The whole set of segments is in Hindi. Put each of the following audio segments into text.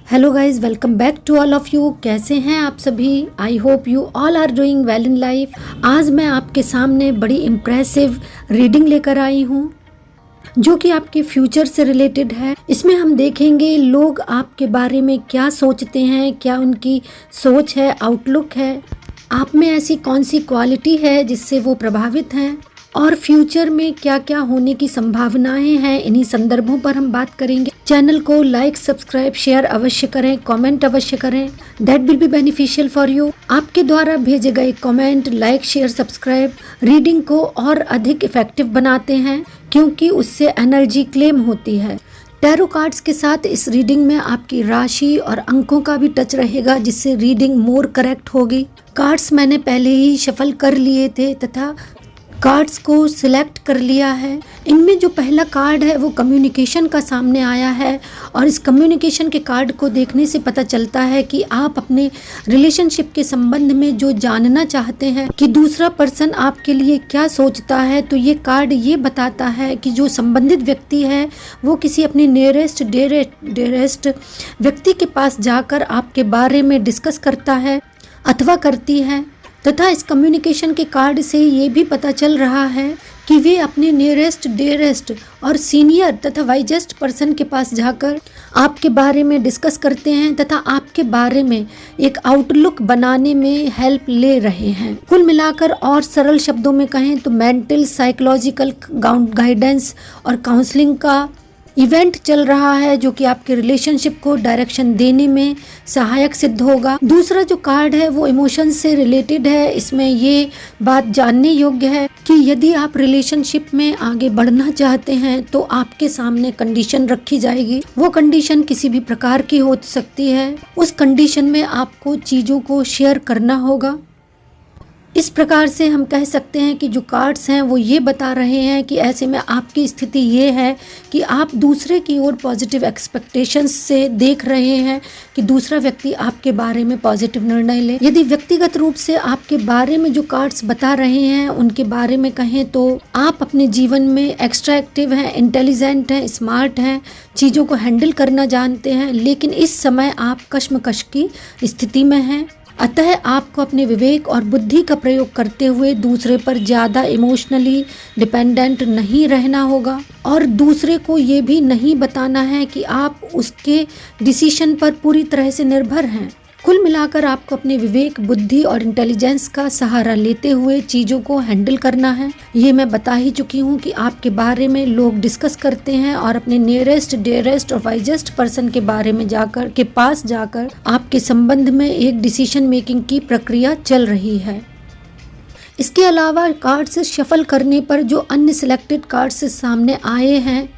Hello guys, welcome back to all of you. कैसे हैं आप सभी? I hope you all are doing well in life. आज मैं आपके सामने बड़ी इम्प्रेसिव रीडिंग लेकर आई हूँ जो कि आपके फ्यूचर से रिलेटेड है। इसमें हम देखेंगे लोग आपके बारे में क्या सोचते हैं, क्या उनकी सोच है, आउटलुक है, आप में ऐसी कौन सी क्वालिटी है जिससे वो प्रभावित हैं, और फ्यूचर में क्या क्या होने की संभावनाएं हैं। इन्हीं संदर्भों पर हम बात करेंगे। चैनल को लाइक, सब्सक्राइब, शेयर अवश्य करें, कमेंट अवश्य करें। That will be beneficial for you. आपके द्वारा भेजे गए comment, like, share, subscribe reading को और अधिक इफेक्टिव बनाते हैं क्योंकि उससे एनर्जी क्लेम होती है। टैरो कार्ड्स के साथ इस रीडिंग में आपकी राशि और अंकों का भी टच रहेगा जिससे रीडिंग मोर करेक्ट होगी। कार्ड्स मैंने पहले ही शफल कर लिए थे तथा कार्ड्स को सिलेक्ट कर लिया है। इनमें जो पहला कार्ड है वो कम्युनिकेशन का सामने आया है और इस कम्युनिकेशन के कार्ड को देखने से पता चलता है कि आप अपने रिलेशनशिप के संबंध में जो जानना चाहते हैं कि दूसरा पर्सन आपके लिए क्या सोचता है, तो ये कार्ड ये बताता है कि जो संबंधित व्यक्ति है वो किसी अपने नियरेस्ट डेरेस्ट व्यक्ति के पास जाकर आपके बारे में डिस्कस करता है अथवा करती है। तथा इस कम्युनिकेशन के कार्ड से ये भी पता चल रहा है कि वे अपने नियरेस्ट, डेरेस्ट और सीनियर तथा वाइजेस्ट पर्सन के पास जाकर आपके बारे में डिस्कस करते हैं तथा आपके बारे में एक आउटलुक बनाने में हेल्प ले रहे हैं। कुल मिलाकर और सरल शब्दों में कहें तो मेंटल, साइकोलॉजिकल गाइडेंस और काउंसलिंग का इवेंट चल रहा है जो कि आपके रिलेशनशिप को डायरेक्शन देने में सहायक सिद्ध होगा। दूसरा जो कार्ड है वो इमोशन से रिलेटेड है। इसमें ये बात जानने योग्य है कि यदि आप रिलेशनशिप में आगे बढ़ना चाहते हैं तो आपके सामने कंडीशन रखी जाएगी। वो कंडीशन किसी भी प्रकार की हो सकती है। उस कंडीशन में आपको चीज़ों को शेयर करना होगा। इस प्रकार से हम कह सकते हैं कि जो कार्ड्स हैं वो ये बता रहे हैं कि ऐसे में आपकी स्थिति ये है कि आप दूसरे की ओर पॉजिटिव एक्सपेक्टेशंस से देख रहे हैं कि दूसरा व्यक्ति आपके बारे में पॉजिटिव निर्णय ले। यदि व्यक्तिगत रूप से आपके बारे में जो कार्ड्स बता रहे हैं उनके बारे में कहें तो आप अपने जीवन में एक्स्ट्रा एक्टिव हैं, इंटेलिजेंट हैं, स्मार्ट हैं, चीज़ों को हैंडल करना जानते हैं, लेकिन इस समय आप कश्मकश की स्थिति में हैं। अतः आपको अपने विवेक और बुद्धि का प्रयोग करते हुए दूसरे पर ज़्यादा इमोशनली डिपेंडेंट नहीं रहना होगा और दूसरे को ये भी नहीं बताना है कि आप उसके डिसीजन पर पूरी तरह से निर्भर हैं। कुल मिलाकर आपको अपने विवेक, बुद्धि और इंटेलिजेंस का सहारा लेते हुए चीज़ों को हैंडल करना है। ये मैं बता ही चुकी हूँ कि आपके बारे में लोग डिस्कस करते हैं और अपने नियरेस्ट, डेरेस्ट और वाइजेस्ट पर्सन के बारे में पास जाकर आपके संबंध में एक डिसीजन मेकिंग की प्रक्रिया चल रही है। इसके अलावा कार्ड्स शफल करने पर जो अन्य सिलेक्टेड कार्ड्स सामने आए हैं,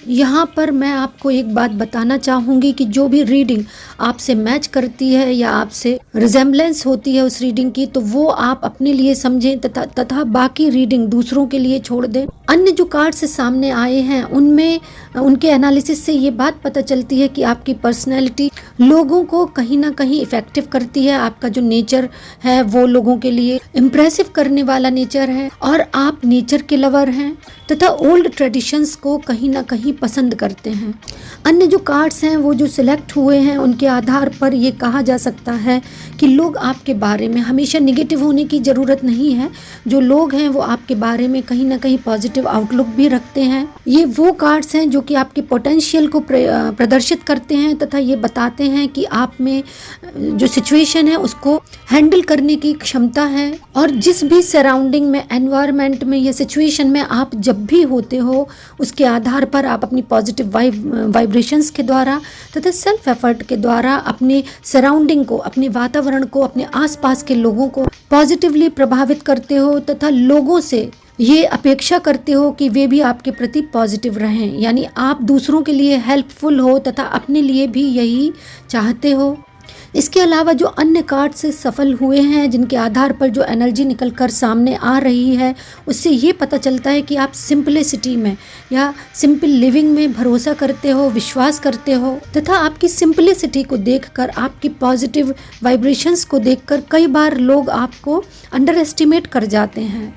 यहाँ पर मैं आपको एक बात बताना चाहूँगी कि जो भी रीडिंग आपसे मैच करती है या आपसे रिजेम्बलेंस होती है उस रीडिंग की, तो वो आप अपने लिए समझें तथा बाकी रीडिंग दूसरों के लिए छोड़ दें। अन्य जो कार्ड्स सामने आए हैं उनमें उनके एनालिसिस से ये बात पता चलती है कि आपकी पर्सनैलिटी लोगों को कहीं ना कहीं इफेक्टिव करती है। आपका जो नेचर है वो लोगों के लिए इम्प्रेसिव करने वाला नेचर है और आप नेचर के लवर हैं तथा ओल्ड ट्रेडिशंस को कहीं ना कहीं पसंद करते हैं। अन्य जो कार्ड्स हैं वो जो सिलेक्ट हुए हैं उनके आधार पर ये कहा जा सकता है कि लोग आपके बारे में हमेशा निगेटिव होने की ज़रूरत नहीं है। जो लोग हैं वो आपके बारे में कहीं ना कहीं पॉजिटिव आउटलुक भी रखते हैं। ये वो कार्ड्स हैं जो कि आपके पोटेंशियल को प्रदर्शित करते हैं तथा ये बताते हैं कि आप में जो सिचुएशन है उसको हैंडल करने की क्षमता है और जिस भी सराउंडिंग में, एनवायरनमेंट में या सिचुएशन में आप जब भी होते हो उसके आधार पर आप अपनी पॉजिटिव वाइब्रेशंस के द्वारा तथा सेल्फ एफर्ट के द्वारा अपने सराउंडिंग को, अपने वातावरण को, अपने आसपास के लोगों को पॉजिटिवली प्रभावित करते हो तथा लोगों से ये अपेक्षा करते हो कि वे भी आपके प्रति पॉजिटिव रहें। यानी आप दूसरों के लिए हेल्पफुल हो तथा अपने लिए भी यही चाहते हो। इसके अलावा जो अन्य कार्ड से सफल हुए हैं जिनके आधार पर जो एनर्जी निकल कर सामने आ रही है उससे ये पता चलता है कि आप सिंपलिसिटी में या सिंपल लिविंग में भरोसा करते हो, विश्वास करते हो तथा आपकी सिंपलिसिटी को देखकर, आपकी पॉजिटिव वाइब्रेशंस को देखकर कई बार लोग आपको अंडर एस्टिमेट कर जाते हैं।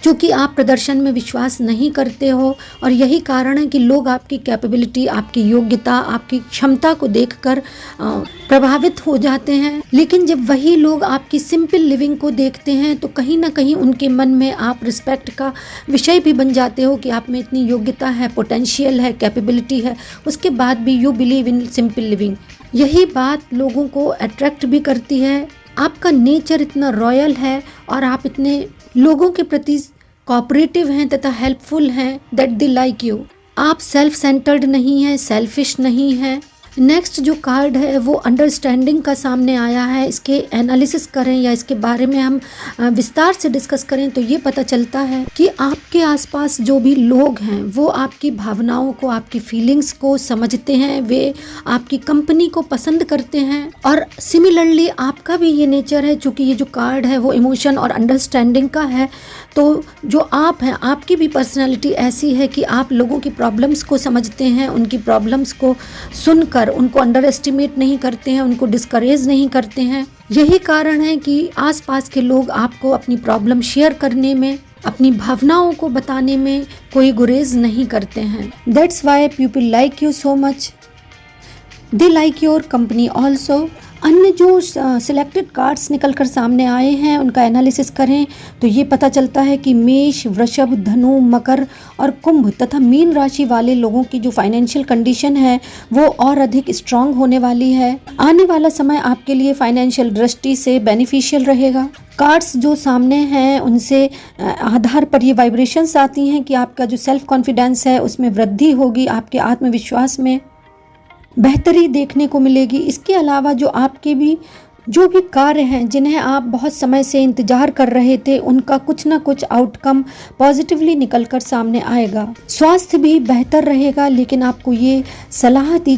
क्योंकि आप प्रदर्शन में विश्वास नहीं करते हो और यही कारण है कि लोग आपकी कैपेबिलिटी, आपकी योग्यता, आपकी क्षमता को देखकर प्रभावित हो जाते हैं। लेकिन जब वही लोग आपकी सिंपल लिविंग को देखते हैं तो कहीं ना कहीं उनके मन में आप रिस्पेक्ट का विषय भी बन जाते हो कि आप में इतनी योग्यता है, पोटेंशियल है, कैपेबिलिटी है, उसके बाद भी you believe in simple living. यही बात लोगों को अट्रैक्ट भी करती है। आपका नेचर इतना रॉयल है और आप इतने लोगों के प्रति कोऑपरेटिव हैं तथा हेल्पफुल हैं दैट दे लाइक यू। आप सेल्फ सेंटर्ड नहीं हैं, सेल्फिश नहीं हैं। नेक्स्ट जो कार्ड है वो अंडरस्टैंडिंग का सामने आया है। इसके एनालिसिस करें या इसके बारे में हम विस्तार से डिस्कस करें तो ये पता चलता है कि आपके आसपास जो भी लोग हैं वो आपकी भावनाओं को, आपकी फीलिंग्स को समझते हैं, वे आपकी कंपनी को पसंद करते हैं। और सिमिलरली आपका भी ये नेचर है, चूँकि ये जो कार्ड है वो इमोशन और अंडरस्टैंडिंग का है, तो जो आप हैं आपकी भी पर्सनैलिटी ऐसी है कि आप लोगों की प्रॉब्लम्स को समझते हैं, उनकी प्रॉब्लम्स को सुनकर उनको अंडर एस्टिमेट नहीं करते हैं, उनको डिस्करेज नहीं करते हैं। यही कारण है कि आसपास के लोग आपको अपनी प्रॉब्लम शेयर करने में, अपनी भावनाओं को बताने में कोई गुरेज नहीं करते हैं। That's why people like you so much, they like your company also. अन्य जो सिलेक्टेड कार्ड्स निकल कर सामने आए हैं उनका एनालिसिस करें तो ये पता चलता है कि मेष, वृषभ, धनु, मकर और कुंभ तथा मीन राशि वाले लोगों की जो फाइनेंशियल कंडीशन है वो और अधिक स्ट्रांग होने वाली है। आने वाला समय आपके लिए फाइनेंशियल दृष्टि से बेनिफिशियल रहेगा। कार्ड्स जो सामने हैं उनसे आधार पर ये वाइब्रेशंस आती हैं कि आपका जो सेल्फ कॉन्फिडेंस है उसमें वृद्धि होगी, आपके आत्मविश्वास में बेहतरी देखने को मिलेगी। इसके अलावा जो भी कार्य हैं जिन्हें आप बहुत समय से इंतजार कर रहे थे उनका कुछ ना कुछ आउटकम पॉजिटिवली निकलकर सामने आएगा। स्वास्थ्य भी बेहतर रहेगा, लेकिन आपको ये सलाह दी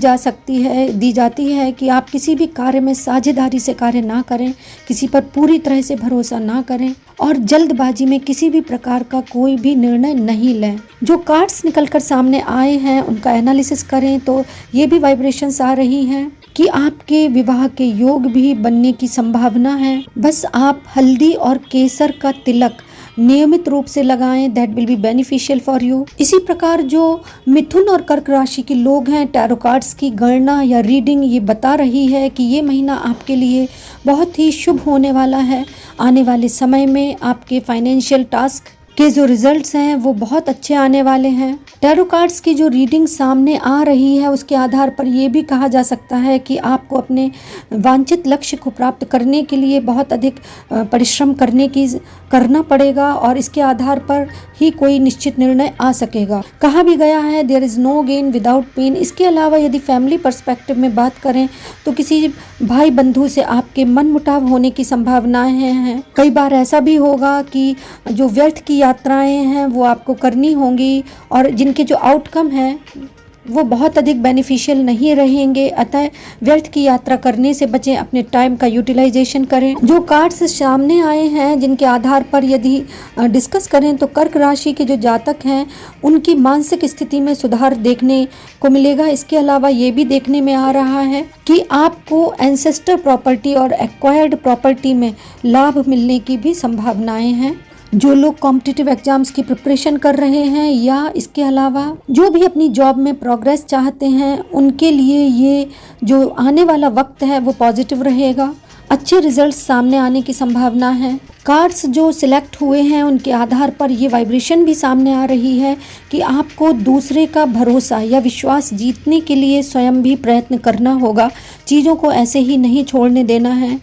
जाती है कि आप किसी भी कार्य में साझेदारी से कार्य ना करें, किसी पर पूरी तरह से भरोसा ना करें और जल्दबाजी में किसी भी प्रकार का कोई भी निर्णय नहीं लें। जो कार्ड्स निकलकर सामने आए हैं उनका एनालिसिस करें तो ये भी वाइब्रेशंस आ रही हैं कि आपके विवाह के योग भी बनने की संभावना है। बस आप हल्दी और केसर का तिलक नियमित रूप से लगाएं, that will be beneficial for you. इसी प्रकार जो मिथुन और कर्क राशि के लोग हैं, टैरो कार्ड्स की गणना या रीडिंग ये बता रही है कि ये महीना आपके लिए बहुत ही शुभ होने वाला है। आने वाले समय में आपके फाइनेंशियल टास्क के जो रिजल्ट्स हैं वो बहुत अच्छे आने वाले हैं। टैरो कार्ड्स की जो रीडिंग सामने आ रही है उसके आधार पर ये भी कहा जा सकता है कि आपको अपने वांछित लक्ष्य को प्राप्त करने के लिए बहुत अधिक परिश्रम करना पड़ेगा और इसके आधार पर ही कोई निश्चित निर्णय आ सकेगा। कहा भी गया है there is no gain without pain. इसके अलावा यदि फैमिली पर्सपेक्टिव में बात करें तो किसी भाई बंधु से आपके मनमुटाव होने की संभावनाएं हैं। कई बार ऐसा भी होगा कि जो व्यर्थ की यात्राएं हैं वो आपको करनी होंगी और जिनके जो आउटकम हैं वो बहुत अधिक बेनिफिशियल नहीं रहेंगे। अतः व्यर्थ की यात्रा करने से बचें, अपने टाइम का यूटिलाइजेशन करें। जो कार्ड्स सामने आए हैं जिनके आधार पर यदि डिस्कस करें तो कर्क राशि के जो जातक हैं उनकी मानसिक स्थिति में सुधार देखने को मिलेगा। इसके अलावा ये भी देखने में आ रहा है कि आपको एंसेस्टर प्रॉपर्टी और एक्वायर्ड प्रॉपर्टी में लाभ मिलने की भी संभावनाएं हैं। जो लोग कॉम्पिटिटिव एग्जाम्स की प्रिपरेशन कर रहे हैं या इसके अलावा जो भी अपनी जॉब में प्रोग्रेस चाहते हैं उनके लिए ये जो आने वाला वक्त है वो पॉजिटिव रहेगा। अच्छे रिजल्ट्स सामने आने की संभावना है। कार्ड्स जो सिलेक्ट हुए हैं उनके आधार पर ये वाइब्रेशन भी सामने आ रही है कि आपको दूसरे का भरोसा या विश्वास जीतने के लिए स्वयं भी प्रयत्न करना होगा। चीज़ों को ऐसे ही नहीं छोड़ने देना है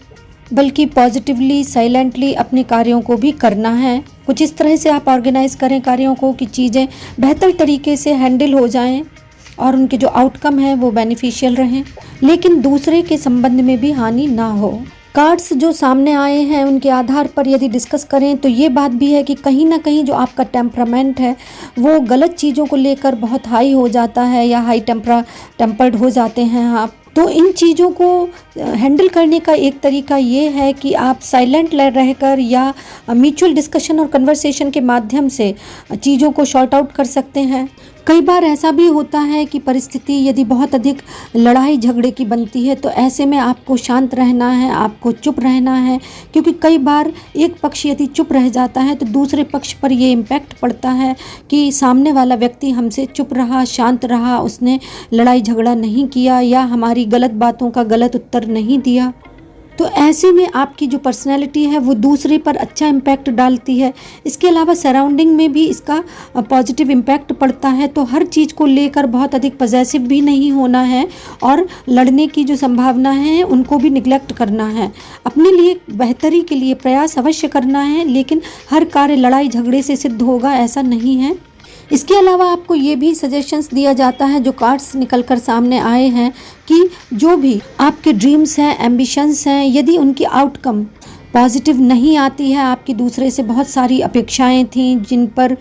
बल्कि पॉजिटिवली, साइलेंटली अपने कार्यों को भी करना है। कुछ इस तरह से आप ऑर्गेनाइज करें कार्यों को कि चीज़ें बेहतर तरीके से हैंडल हो जाएं और उनके जो आउटकम है वो बेनिफिशियल रहें, लेकिन दूसरे के संबंध में भी हानि ना हो। कार्ड्स जो सामने आए हैं उनके आधार पर यदि डिस्कस करें तो ये बात भी है कि कहीं ना कहीं जो आपका टेम्परामेंट है वो गलत चीज़ों को लेकर बहुत हाई हो जाता है या हाई टेम्पर्ड हो जाते हैं आप। तो इन चीज़ों को हैंडल करने का एक तरीका ये है कि आप साइलेंट रहकर या म्यूचुअल डिस्कशन और कन्वर्सेशन के माध्यम से चीज़ों को शॉर्ट आउट कर सकते हैं। कई बार ऐसा भी होता है कि परिस्थिति यदि बहुत अधिक लड़ाई झगड़े की बनती है तो ऐसे में आपको शांत रहना है, आपको चुप रहना है, क्योंकि कई बार एक पक्ष यदि चुप रह जाता है तो दूसरे पक्ष पर ये इम्पैक्ट पड़ता है कि सामने वाला व्यक्ति हमसे चुप रहा, शांत रहा, उसने लड़ाई झगड़ा नहीं किया या हमारी गलत बातों का गलत उत्तर नहीं दिया। तो ऐसे में आपकी जो पर्सनैलिटी है वो दूसरे पर अच्छा इम्पैक्ट डालती है। इसके अलावा सराउंडिंग में भी इसका पॉजिटिव इम्पैक्ट पड़ता है। तो हर चीज़ को लेकर बहुत अधिक पॉजेसिव भी नहीं होना है और लड़ने की जो संभावना है उनको भी निगलेक्ट करना है। अपने लिए बेहतरी के लिए प्रयास अवश्य करना है, लेकिन हर कार्य लड़ाई झगड़े से सिद्ध होगा ऐसा नहीं है। इसके अलावा आपको ये भी सजेशंस दिया जाता है, जो कार्ड्स निकल कर सामने आए हैं, कि जो भी आपके ड्रीम्स हैं, एम्बिशंस हैं, यदि उनकी आउटकम पॉजिटिव नहीं आती है, आपकी दूसरे से बहुत सारी अपेक्षाएं थीं जिन पर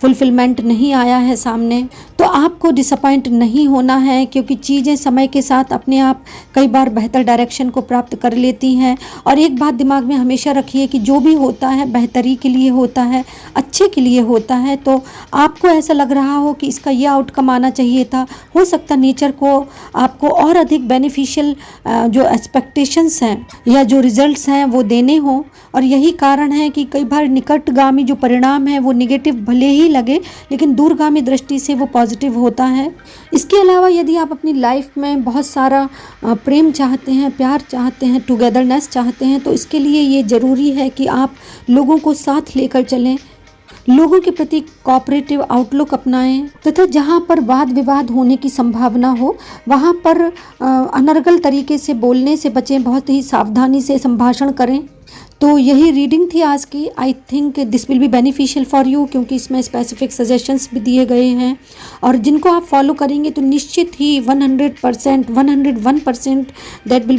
फुलफिलमेंट नहीं आया है सामने, तो आपको डिसअपॉइंट नहीं होना है, क्योंकि चीज़ें समय के साथ अपने आप कई बार बेहतर डायरेक्शन को प्राप्त कर लेती हैं। और एक बात दिमाग में हमेशा रखिए कि जो भी होता है बेहतरी के लिए होता है, अच्छे के लिए होता है। तो आपको ऐसा लग रहा हो कि इसका ये आउटकम आना चाहिए था, हो सकता नेचर को आपको और अधिक बेनिफिशियल जो एक्सपेक्टेशंस हैं या जो रिजल्ट्स हैं वो देने हों। और यही कारण है कि कई बार निकटगामी जो परिणाम है वो निगेटिव भले ही लगे, लेकिन दूरगामी दृष्टि से वो पॉजिटिव होता है। इसके अलावा यदि आप अपनी लाइफ में बहुत सारा प्रेम चाहते हैं, प्यार चाहते हैं, टुगेदरनेस चाहते हैं, तो इसके लिए ये ज़रूरी है कि आप लोगों को साथ लेकर चलें, लोगों के प्रति कोऑपरेटिव आउटलुक अपनाएं, तथा जहां पर वाद विवाद होने की संभावना हो वहां पर अनर्गल तरीके से बोलने से बचें, बहुत ही सावधानी से संभाषण करें। तो यही रीडिंग थी आज की। I think this will be beneficial for you, क्योंकि इसमें स्पेसिफिक सजेशंस भी दिए गए हैं और जिनको आप फॉलो करेंगे तो निश्चित ही 100% 101% दैट विल